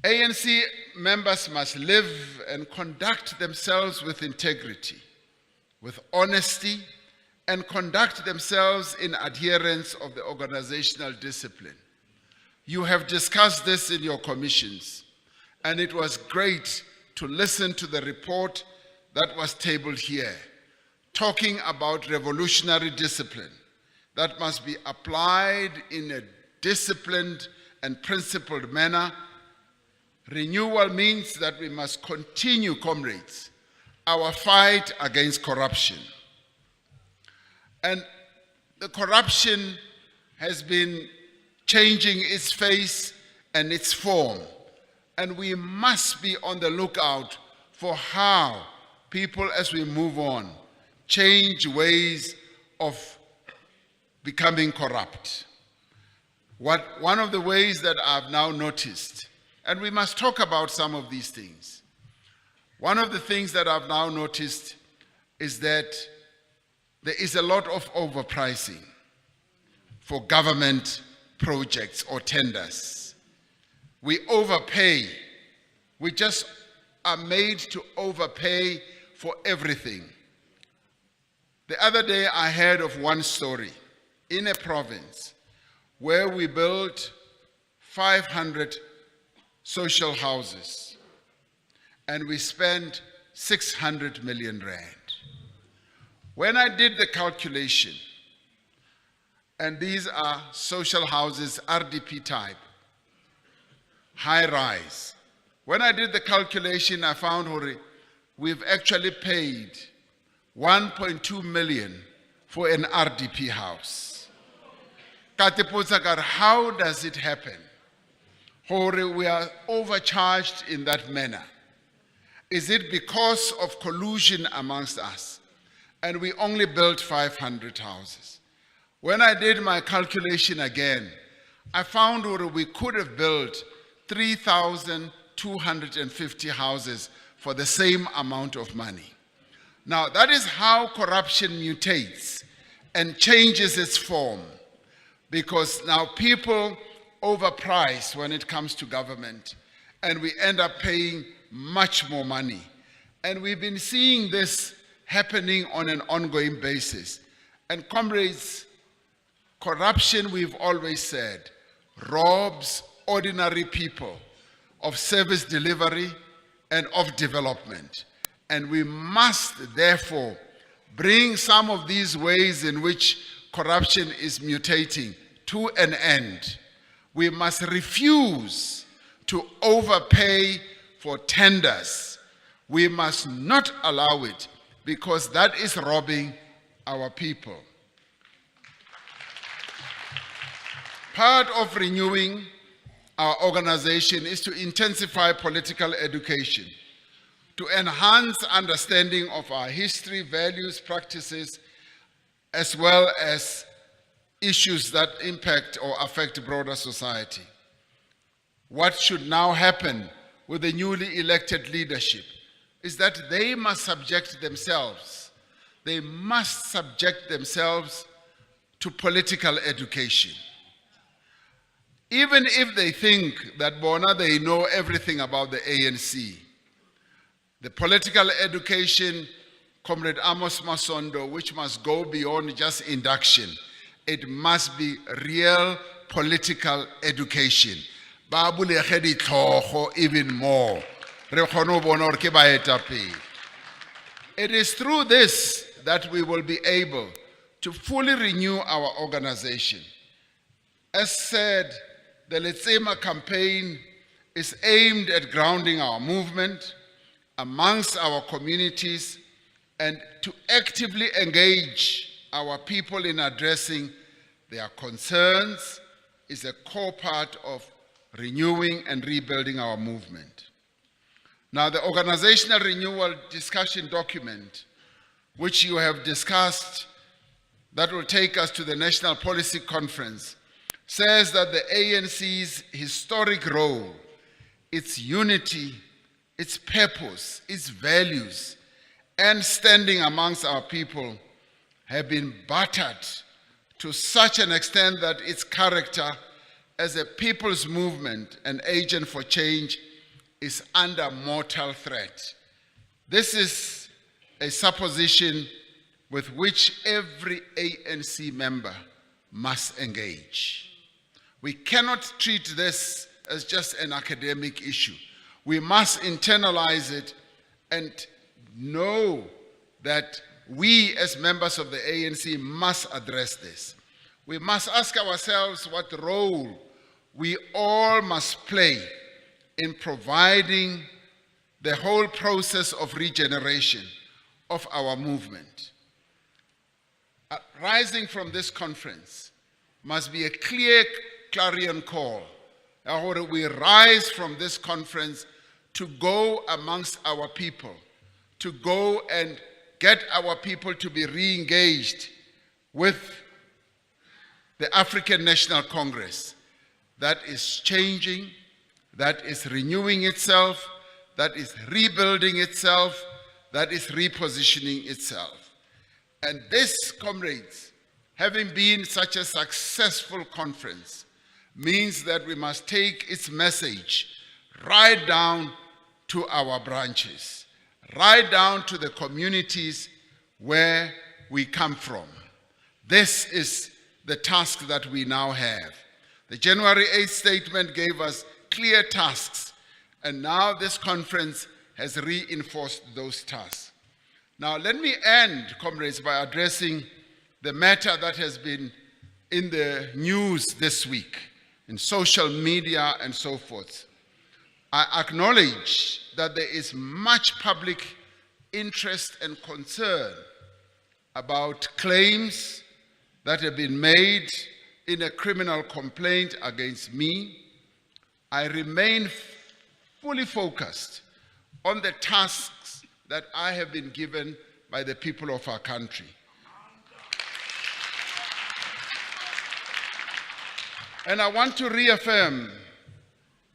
ANC members must live and conduct themselves with integrity, with honesty, and conduct themselves in adherence of the organizational discipline. You have discussed this in your commissions, and it was great to listen to the report that was tabled here, talking about revolutionary discipline that must be applied in a disciplined and principled manner. Renewal means that we must continue, comrades, our fight against corruption. And the corruption has been changing its face and its form. And we must be on the lookout for how people, as we move on, change ways of becoming corrupt. One of the ways that I've now noticed, and we must talk about some of these things. One of the things that I've now noticed is that there is a lot of overpricing for government projects or tenders. We overpay. We just are made to overpay for everything. The other day I heard of one story in a province where we built 500 social houses and we spent 600 million rand. When I did the calculation, and these are social houses, RDP type, high rise. When I did the calculation, I found we've actually paid 1.2 million for an RDP house. How does it happen? We are overcharged in that manner. Is it because of collusion amongst us? And we only built 500 houses. When I did my calculation again, I found that we could have built 3,250 houses for the same amount of money. Now, that is how corruption mutates and changes its form, because now people overprice when it comes to government, and we end up paying much more money. And we've been seeing this happening on an ongoing basis. And comrades, corruption, we've always said, robs ordinary people of service delivery and of development. And we must therefore bring some of these ways in which corruption is mutating to an end. We must refuse to overpay for tenders. We must not allow it, because that is robbing our people. Part of renewing our organization is to intensify political education, to enhance understanding of our history, values, practices, as well as issues that impact or affect broader society. What should now happen with the newly elected leadership is that they must subject themselves. They must subject themselves to political education. Even if they think that Bona, they know everything about the ANC. The political education, Comrade Amos Masondo, which must go beyond just induction. It must be real political education. Even more. It is through this that we will be able to fully renew our organization. As said, the Letsema campaign is aimed at grounding our movement amongst our communities and to actively engage our people in addressing their concerns is a core part of renewing and rebuilding our movement. Now, the organizational renewal discussion document, which you have discussed, that will take us to the National Policy Conference, says that the ANC's historic role, its unity, its purpose, its values, and standing amongst our people have been battered to such an extent that its character as a people's movement and agent for change is under mortal threat. This is a supposition with which every ANC member must engage. We cannot treat this as just an academic issue. We must internalize it and know that we as members of the ANC must address this. We must ask ourselves what role we all must play in providing the whole process of regeneration of our movement. Rising from this conference must be a clear clarion call. We rise from this conference to go amongst our people, to go and get our people to be re-engaged with the African National Congress that is changing, that is renewing itself, that is rebuilding itself, that is repositioning itself. And this, comrades, having been such a successful conference, means that we must take its message right down to our branches, right down to the communities where we come from. This is the task that we now have. The January 8th statement gave us clear tasks, and now this conference has reinforced those tasks. Now let me end, comrades, by addressing the matter that has been in the news this week, in social media and so forth. I acknowledge that there is much public interest and concern about claims that have been made in a criminal complaint against me. I remain fully focused on the tasks that I have been given by the people of our country. And I want to reaffirm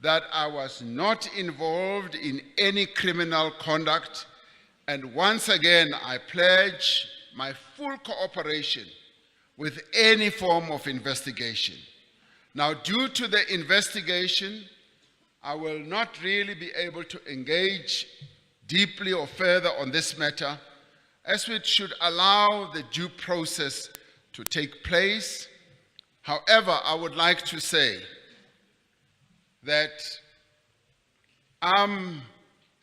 that I was not involved in any criminal conduct, and once again I pledge my full cooperation with any form of investigation. Now, due to the investigation, I will not really be able to engage deeply or further on this matter, as we should allow the due process to take place. However, I would like to say that I'm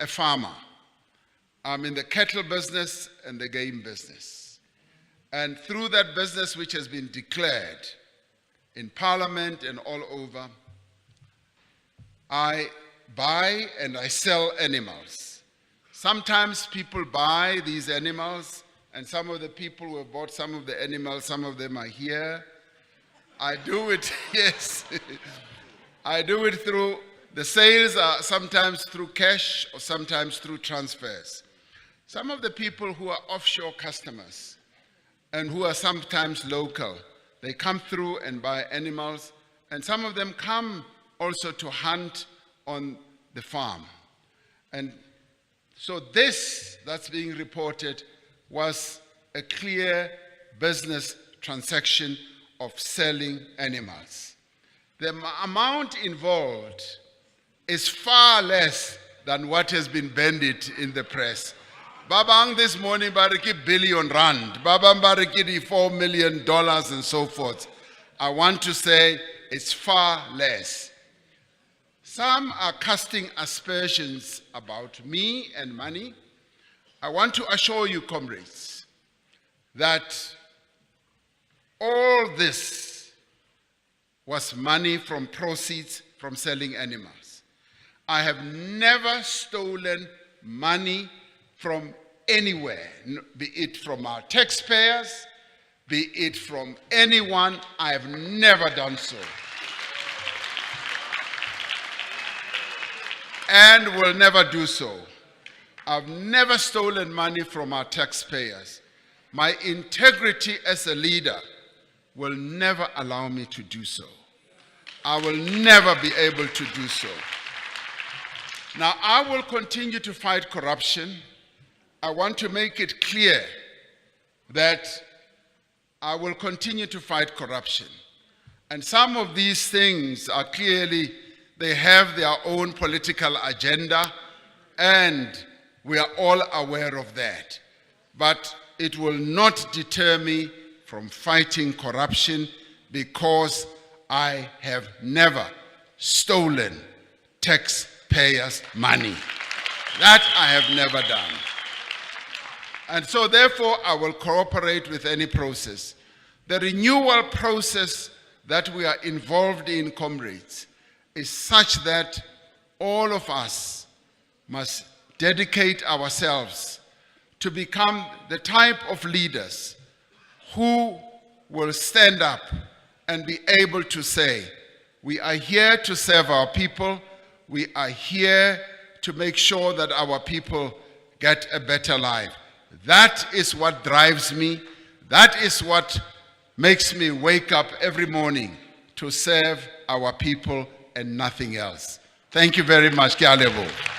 a farmer. I'm in the cattle business and the game business. And through that business, which has been declared in Parliament and all over, I buy and I sell animals. Sometimes people buy these animals, and some of the people who have bought some of the animals, some of them are here. I do it, yes. I do it through, the sales are sometimes through cash or sometimes through transfers. Some of the people who are offshore customers and who are sometimes local, they come through and buy animals, and some of them come also to hunt on the farm. And so this that's being reported was a clear business transaction of selling animals. The amount involved is far less than what has been bandied in the press. Babang this morning bariki billion rand, Babang bariki $4 million and so forth. I want to say it's far less. Some are casting aspersions about me and money. I want to assure you, comrades, that all this was money from proceeds from selling animals. I have never stolen money from anywhere, be it from our taxpayers, be it from anyone. I have never done so. And will never do so. I've never stolen money from our taxpayers. My integrity as a leader will never allow me to do so. I will never be able to do so. Now, I will continue to fight corruption. I want to make it clear that I will continue to fight corruption. And some of these things are clearly, they have their own political agenda, and we are all aware of that. But it will not deter me from fighting corruption, because I have never stolen taxpayers' money. That I have never done. And so therefore, I will cooperate with any process. The renewal process that we are involved in, comrades, is such that all of us must dedicate ourselves to become the type of leaders who will stand up and be able to say, we are here to serve our people, we are here to make sure that our people get a better life. That is what drives me. That is what makes me wake up every morning to serve our people and nothing else. Thank you very much. Ke a leboha.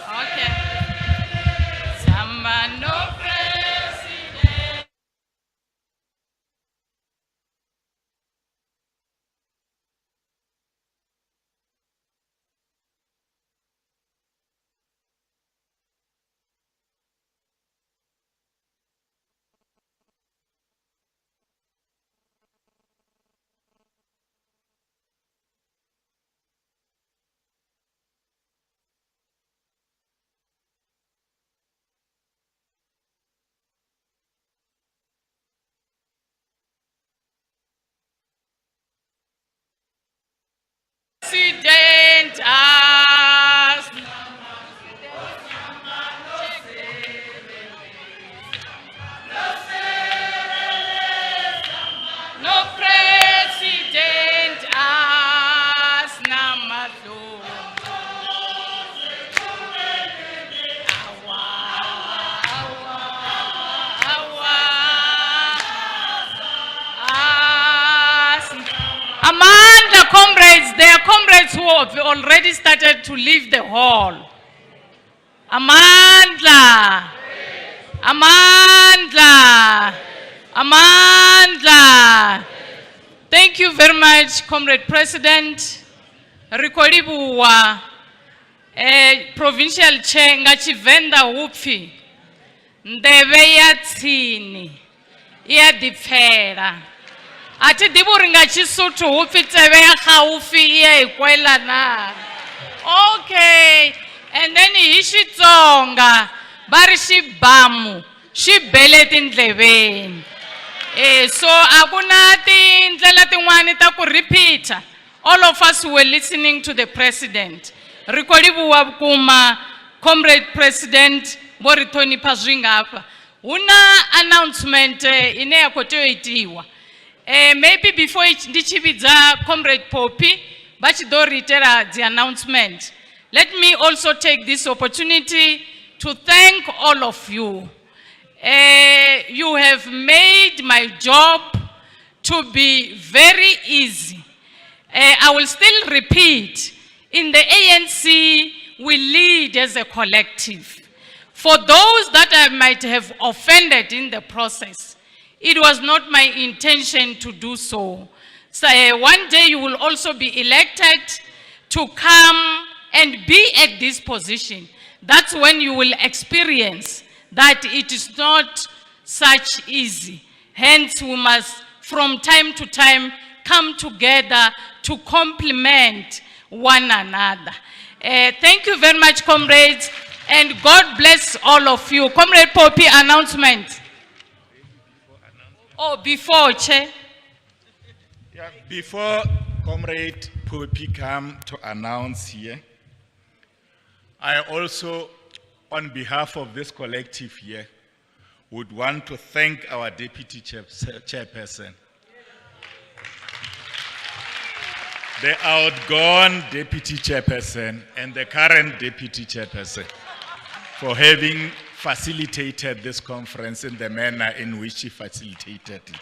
Okay. Samba no president. Comrades, there are comrades who have already started to leave the hall. Amandla. Amandla. Amandla. Thank you very much, Comrade President. Rikolibuwa, Provincial Chair ngachivenda upfi. Ndebe yatsini. Iya dipfela. Ati diburi ngachisuthu upfi tebe ya khaufi iya ikwela na. Okay. And then ishitsonga. Bari shibamu. Shibele tindlebeni. So akuna tindlela tin'wani ta ku repeat. All of us were listening to the president. Rikolibuwa kuma Comrade President Boritoni Pazwingapa. Una announcement ine yakotoitiwa. Maybe before ndichibidza Comrade Poppy, bachidoritera the announcement. Let me also take this opportunity to thank all of you. You have made my job to be very easy. I will still repeat, in the ANC, we lead as a collective. For those that I might have offended in the process, it was not my intention to do so. So one day you will also be elected to come and be at this position. That's when you will experience that it is not such easy. Hence, we must, from time to time, come together to complement one another. Thank you very much, comrades, and God bless all of you. Comrade Poppy, announcement. Oh, before, Chair. Yeah, before Comrade Poppy come to announce here, I also, on behalf of this collective here, would want to thank our Deputy Chairperson, the outgone Deputy Chairperson and the current Deputy Chairperson, for having facilitated this conference in the manner in which he facilitated it.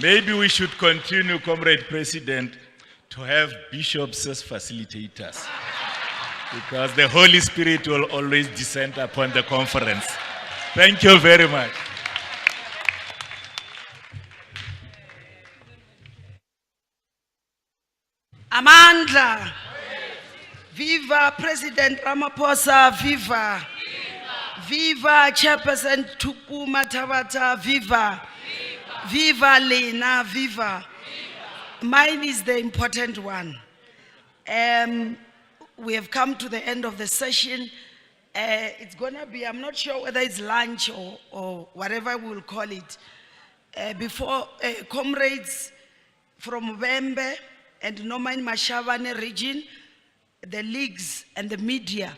Maybe we should continue, Comrade President, to have bishops as facilitators, because the Holy Spirit will always descend upon the conference. Thank you very much. Amandla. Viva President Ramaphosa, viva. Viva Chairperson Tukuma Tabata, viva. Viva Lena, viva. Mine is the important one. We have come to the end of the session. It's gonna be, I'm not sure whether it's lunch or whatever we'll call it. Before comrades from Wembe and Nomain Mashavane region, the leagues and the media,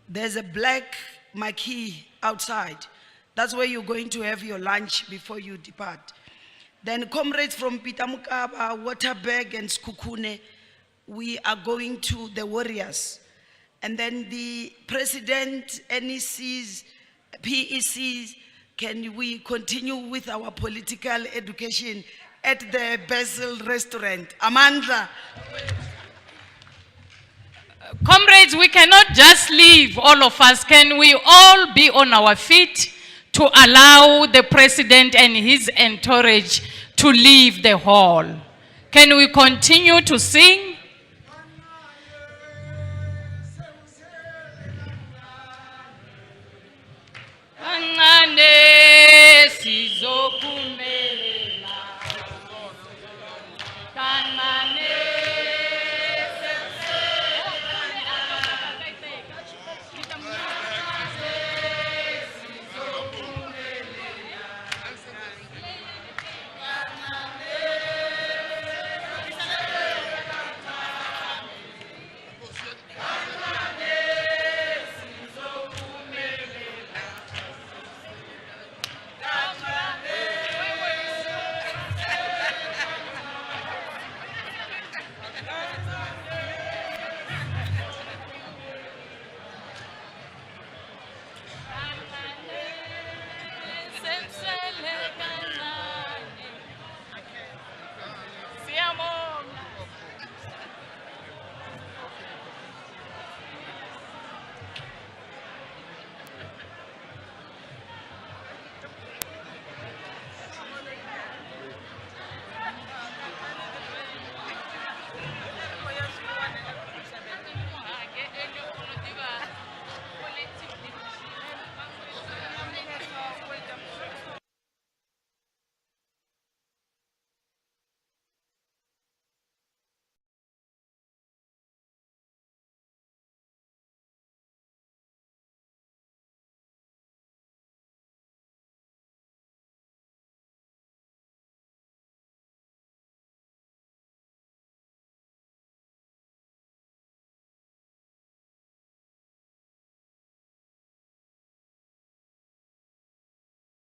there's a black marquee outside. That's where you're going to have your lunch before you depart. Then comrades from Pitamukaba, Waterberg and Skukune, we are going to the Warriors. And then the president, NECs, PECs, can we continue with our political education at the Basil restaurant? Amandla. Comrades, we cannot just leave, all of us. Can we all be on our feet to allow the president and his entourage to leave the hall? Can we continue to sing? Angane sizokumele